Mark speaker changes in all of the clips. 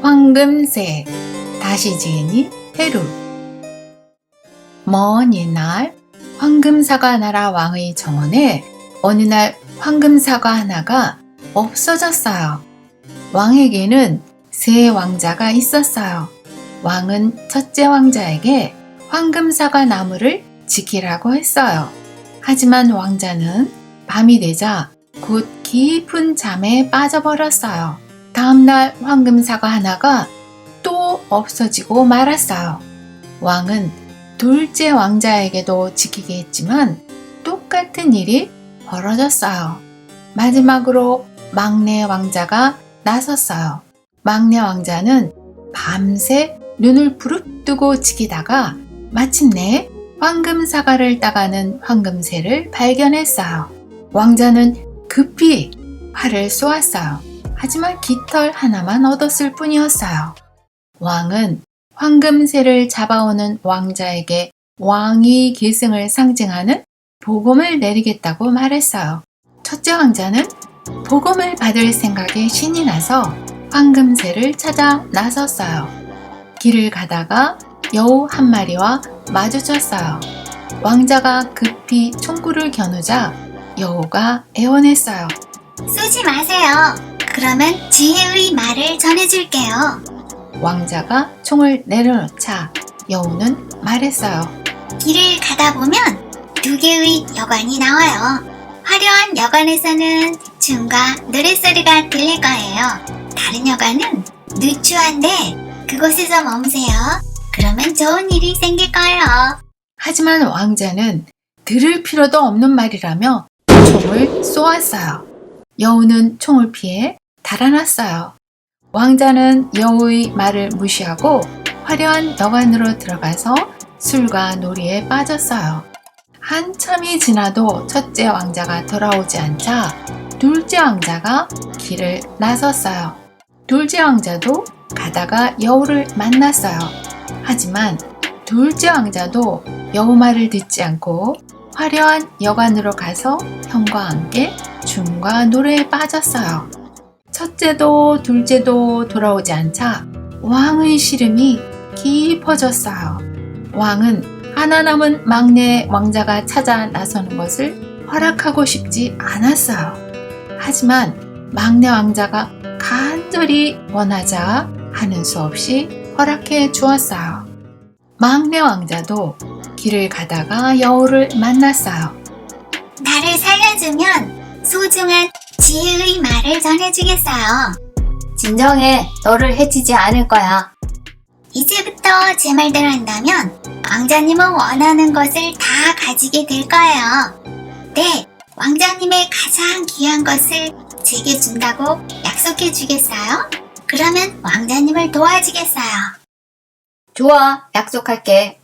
Speaker 1: 황금새 다시 지으니 해루. 먼 옛날 황금사과 나라 왕의 정원에 어느 날 황금사과 하나가 없어졌어요. 왕에게는 세 왕자가 있었어요. 왕은 첫째 왕자에게 황금사과 나무를 지키라고 했어요. 하지만 왕자는 밤이 되자 곧 깊은 잠에 빠져버렸어요. 다음날 황금사과 하나가 또 없어지고 말았어요. 왕은 둘째 왕자에게도 지키게 했지만 똑같은 일이 벌어졌어요. 마지막으로 막내 왕자가 나섰어요. 막내 왕자는 밤새 눈을 부릅뜨고 지키다가 마침내 황금사과를 따가는 황금새를 발견했어요. 왕자는 급히 활을 쏘았어요. 하지만 깃털 하나만 얻었을 뿐이었어요. 왕은 황금새를 잡아오는 왕자에게 왕위 계승을 상징하는 복음을 내리겠다고 말했어요. 첫째 왕자는 복음을 받을 생각에 신이 나서 황금새를 찾아 나섰어요. 길을 가다가 여우 한 마리와 마주쳤어요. 왕자가 급히 총구를 겨누자 여우가 애원했어요.
Speaker 2: 쏘지 마세요. 그러면 지혜의 말을 전해줄게요.
Speaker 1: 왕자가 총을 내려놓자 여우는 말했어요.
Speaker 2: 길을 가다 보면 두 개의 여관이 나와요. 화려한 여관에서는 춤과 노랫소리가 들릴 거예요. 다른 여관은 누추한데 그곳에서 머무세요. 그러면 좋은 일이 생길 거예요.
Speaker 1: 하지만 왕자는 들을 필요도 없는 말이라며 총을 쏘았어요. 여우는 총을 피해 달아났어요. 왕자는 여우의 말을 무시하고 화려한 여관으로 들어가서 술과 놀이에 빠졌어요. 한참이 지나도 첫째 왕자가 돌아오지 않자 둘째 왕자가 길을 나섰어요. 둘째 왕자도 가다가 여우를 만났어요. 하지만 둘째 왕자도 여우 말을 듣지 않고 화려한 여관으로 가서 형과 함께 춤과 노래에 빠졌어요. 첫째도 둘째도 돌아오지 않자 왕의 시름이 깊어졌어요. 왕은 하나 남은 막내 왕자가 찾아 나서는 것을 허락하고 싶지 않았어요. 하지만 막내 왕자가 간절히 원하자 하는 수 없이 허락해 주었어요. 막내 왕자도 길을 가다가 여우를 만났어요.
Speaker 2: 나를 살려주면 소중한 지혜의 말을 전해주겠어요.
Speaker 3: 진정해, 너를 해치지 않을 거야.
Speaker 2: 이제부터 제 말대로 한다면 왕자님은 원하는 것을 다 가지게 될 거예요. 네, 왕자님의 가장 귀한 것을 제게 준다고 약속해 주겠어요? 그러면 왕자님을 도와주겠어요.
Speaker 3: 좋아, 약속할게.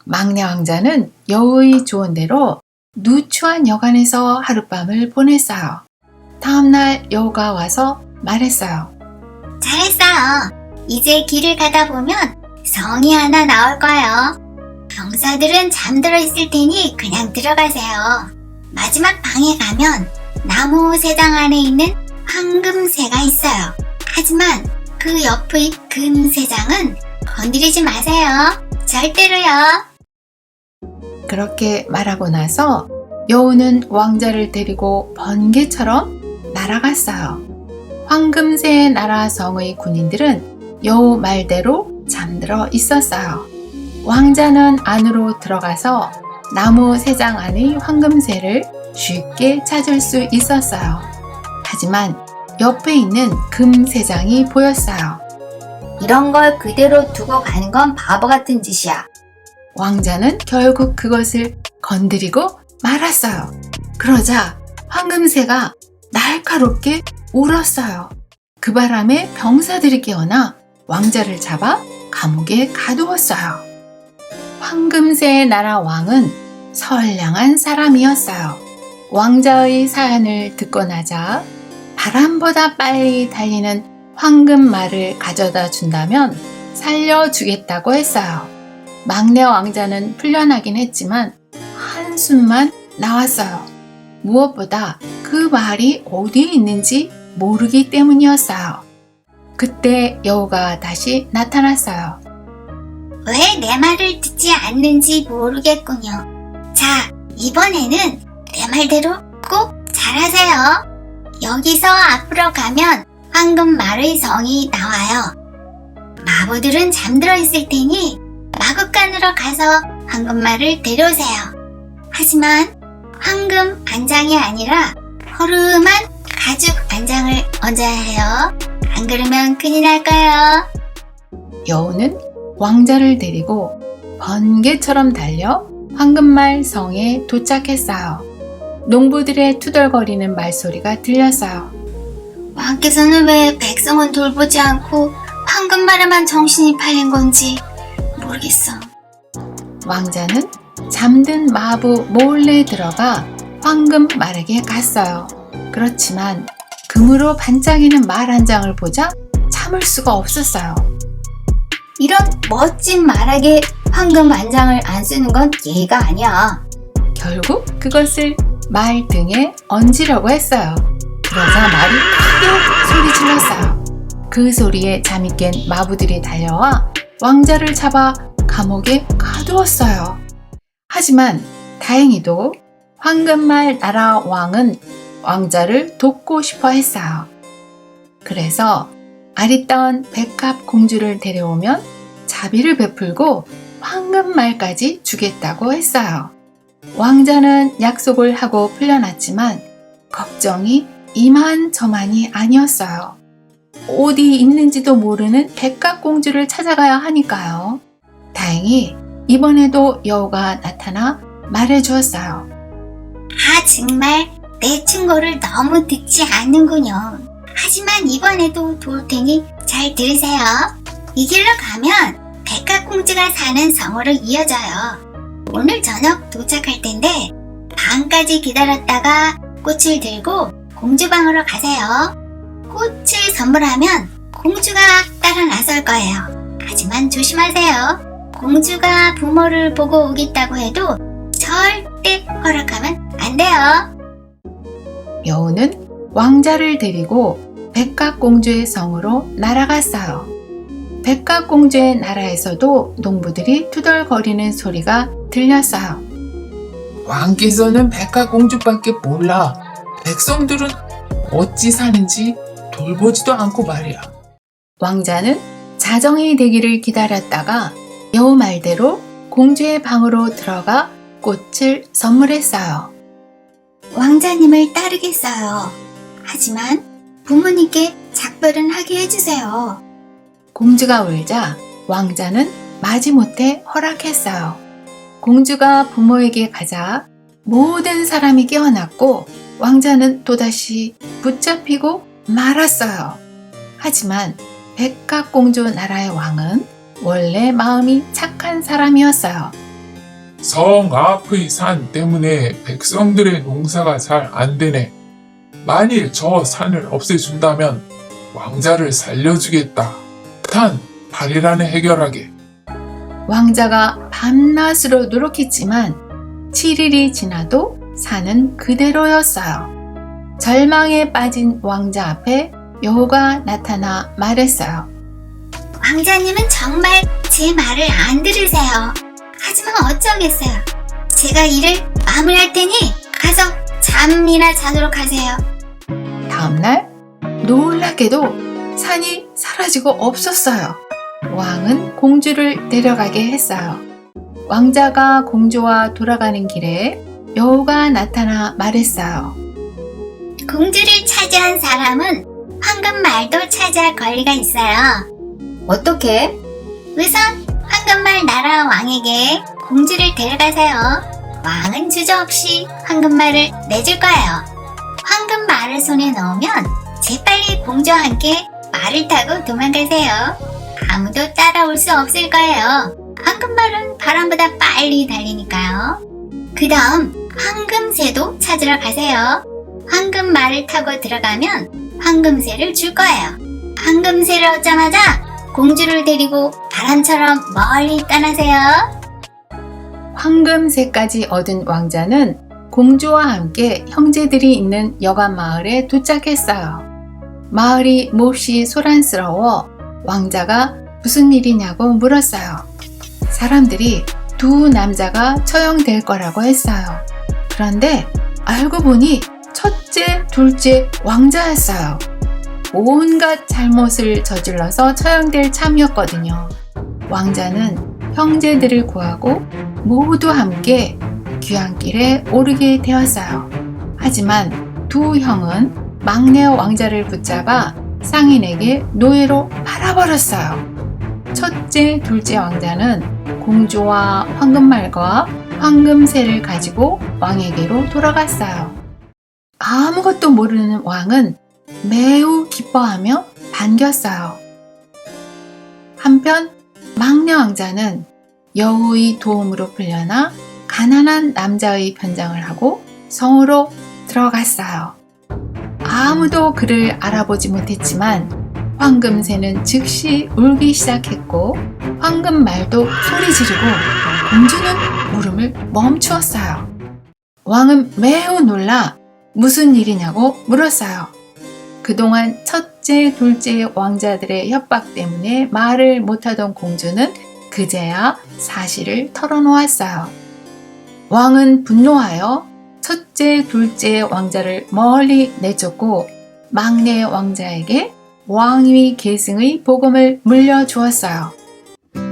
Speaker 1: 막내 왕자는 여우의 조언대로 누추한 여관에서 하룻밤을 보냈어요. 다음날 여우가 와서 말했어요.
Speaker 2: 잘했어요. 이제 길을 가다 보면 성이 하나 나올 거예요. 병사들은 잠들어 있을 테니 그냥 들어가세요. 마지막 방에 가면 나무 새장 안에 있는 황금새가 있어요. 하지만 그 옆의 금새장은 건드리지 마세요. 절대로요.
Speaker 1: 그렇게 말하고 나서 여우는 왕자를 데리고 번개처럼 날아갔어요. 황금새 나라 성의 군인들은 여우 말대로 잠들어 있었어요. 왕자는 안으로 들어가서 나무 새장 안의 황금새를 쉽게 찾을 수 있었어요. 하지만 옆에 있는 금새장이 보였어요.
Speaker 3: 이런 걸 그대로 두고 가는 건 바보 같은 짓이야.
Speaker 1: 왕자는 결국 그것을 건드리고 말았어요. 그러자 황금새가 날카롭게 울었어요. 그 바람에 병사들이 깨어나 왕자를 잡아 감옥에 가두었어요. 황금새 나라 왕은 선량한 사람이었어요. 왕자의 사연을 듣고 나자 바람보다 빨리 달리는 황금말을 가져다 준다면 살려주겠다고 했어요. 막내 왕자는 풀려나긴 했지만 한숨만 나왔어요. 무엇보다 그 말이 어디에 있는지 모르기 때문이었어요. 그때 여우가 다시 나타났어요.
Speaker 2: 왜 내 말을 듣지 않는지 모르겠군요. 자, 이번에는 내 말대로 꼭 잘하세요. 여기서 앞으로 가면 황금말의 성이 나와요. 마부들은 잠들어 있을 테니 마구간으로 가서 황금말을 데려오세요. 하지만 황금 안장이 아니라 허름한 가죽 안장을 얹어야 해요. 안 그러면 큰일 날 거예요.
Speaker 1: 여우는 왕자를 데리고 번개처럼 달려 황금말 성에 도착했어요. 농부들의 투덜거리는 말소리가 들렸어요.
Speaker 2: 왕께서는 왜 백성은 돌보지 않고 황금말에만 정신이 팔린 건지 모르겠어.
Speaker 1: 왕자는 잠든 마부 몰래 들어가 황금말에게 갔어요. 그렇지만 금으로 반짝이는 말 한 장을 보자 참을 수가 없었어요.
Speaker 3: 이런 멋진 말에게 황금 안장을 안 쓰는 건 예의가 아니야.
Speaker 1: 결국 그것을 말 등에 얹으려고 했어요. 그러자 말이 크게 소리 질렀어요. 그 소리에 잠이 깬 마부들이 달려와 왕자를 잡아 감옥에 가두었어요. 하지만 다행히도 황금말 나라 왕은 왕자를 돕고 싶어 했어요. 그래서 아리따운 백합 공주를 데려오면 자비를 베풀고 황금말까지 주겠다고 했어요. 왕자는 약속을 하고 풀려났지만 걱정이 이만저만이 아니었어요. 어디 있는지도 모르는 백합 공주를 찾아가야 하니까요. 다행히 이번에도 여우가 나타나 말해주었어요.
Speaker 2: 아, 정말 내 충고를 너무 듣지 않는군요. 하지만 이번에도 도울 테니 잘 들으세요. 이 길로 가면 백합공주가 사는 성으로 이어져요. 오늘 저녁 도착할 텐데 밤까지 기다렸다가 꽃을 들고 공주방으로 가세요. 꽃을 선물하면 공주가 따라 나설 거예요. 하지만 조심하세요. 공주가 부모를 보고 오겠다고 해도 절대 허락하면 안 돼요.
Speaker 1: 여우는 왕자를 데리고 백합공주의 성으로 날아갔어요. 백합공주의 나라에서도 농부들이 투덜거리는 소리가 들렸어요.
Speaker 4: 왕께서는 백합공주밖에 몰라. 백성들은 어찌 사는지 돌보지도 않고 말이야.
Speaker 1: 왕자는 자정이 되기를 기다렸다가 여우 말대로 공주의 방으로 들어가 꽃을 선물했어요.
Speaker 2: 왕자님을 따르겠어요. 하지만 부모님께 작별은 하게 해주세요.
Speaker 1: 공주가 울자 왕자는 마지못해 허락했어요. 공주가 부모에게 가자 모든 사람이 깨어났고 왕자는 또다시 붙잡히고 말았어요. 하지만 백합공주 나라의 왕은 원래 마음이 착한 사람이었어요.
Speaker 4: 성 앞의 산 때문에 백성들의 농사가 잘 안 되네. 만일 저 산을 없애준다면 왕자를 살려주겠다. 단 8일 안에 해결하게.
Speaker 1: 왕자가 밤낮으로 노력했지만 7일이 지나도 산은 그대로였어요. 절망에 빠진 왕자 앞에 여우가 나타나 말했어요.
Speaker 2: 왕자님은 정말 제 말을 안 들으세요. 하지만 어쩌겠어요. 제가 일을 마무리할 테니 가서 잠이나 자도록 하세요.
Speaker 1: 다음날 놀랍게도 산이 사라지고 없었어요. 왕은 공주를 데려가게 했어요. 왕자가 공주와 돌아가는 길에 여우가 나타나 말했어요.
Speaker 2: 공주를 차지한 사람은 황금말도 차지할 권리가 있어요.
Speaker 3: 어떻게?
Speaker 2: 우선 황금말 나라 왕에게 공주를 데려가세요. 왕은 주저없이 황금말을 내줄 거예요. 황금말을 손에 넣으면 재빨리 공주와 함께 말을 타고 도망가세요. 아무도 따라올 수 없을 거예요. 황금말은 바람보다 빨리 달리니까요. 그 다음 황금새도 찾으러 가세요. 황금말을 타고 들어가면 황금새를 줄 거예요. 황금새를 얻자마자 공주를 데리고 바람처럼 멀리 떠나세요.
Speaker 1: 황금새까지 얻은 왕자는 공주와 함께 형제들이 있는 여관 마을에 도착했어요. 마을이 몹시 소란스러워 왕자가 무슨 일이냐고 물었어요. 사람들이 두 남자가 처형될 거라고 했어요. 그런데 알고 보니 첫째, 둘째 왕자였어요. 온갖 잘못을 저질러서 처형될 참이었거든요. 왕자는 형제들을 구하고 모두 함께 귀향길에 오르게 되었어요. 하지만 두 형은 막내 왕자를 붙잡아 상인에게 노예로 팔아버렸어요. 첫째, 둘째 왕자는 공주와 황금말과 황금새를 가지고 왕에게로 돌아갔어요. 아무것도 모르는 왕은 매우 기뻐하며 반겼어요. 한편 막내 왕자는 여우의 도움으로 풀려나 가난한 남자의 변장을 하고 성으로 들어갔어요. 아무도 그를 알아보지 못했지만 황금새는 즉시 울기 시작했고 황금말도 소리 지르고 공주는 울음을 멈추었어요. 왕은 매우 놀라 무슨 일이냐고 물었어요. 그동안 첫째, 둘째 왕자들의 협박 때문에 말을 못하던 공주는 그제야 사실을 털어놓았어요. 왕은 분노하여 첫째, 둘째 왕자를 멀리 내쫓고 막내 왕자에게 왕위 계승의 복음을 물려주었어요.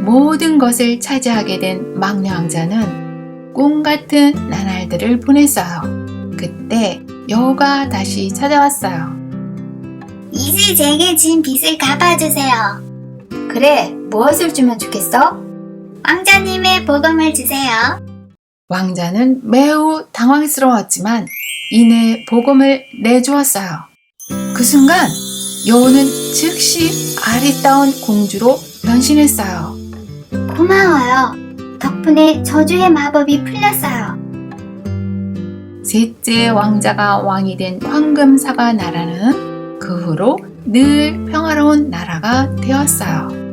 Speaker 1: 모든 것을 차지하게 된 막내 왕자는 꿈 같은 나날들을 보냈어요. 그때 여우가 다시 찾아왔어요.
Speaker 2: 이제 제게 진 빚을 갚아주세요.
Speaker 3: 그래, 무엇을 주면 좋겠어?
Speaker 2: 왕자님의 복음을 주세요.
Speaker 1: 왕자는 매우 당황스러웠지만 이내 복음을 내주었어요. 그 순간 여우는 즉시 아리따운 공주로 변신했어요.
Speaker 2: 고마워요. 덕분에 저주의 마법이 풀렸어요.
Speaker 1: 셋째 왕자가 왕이 된 황금사과 나라는 그 후로 늘 평화로운 나라가 되었어요.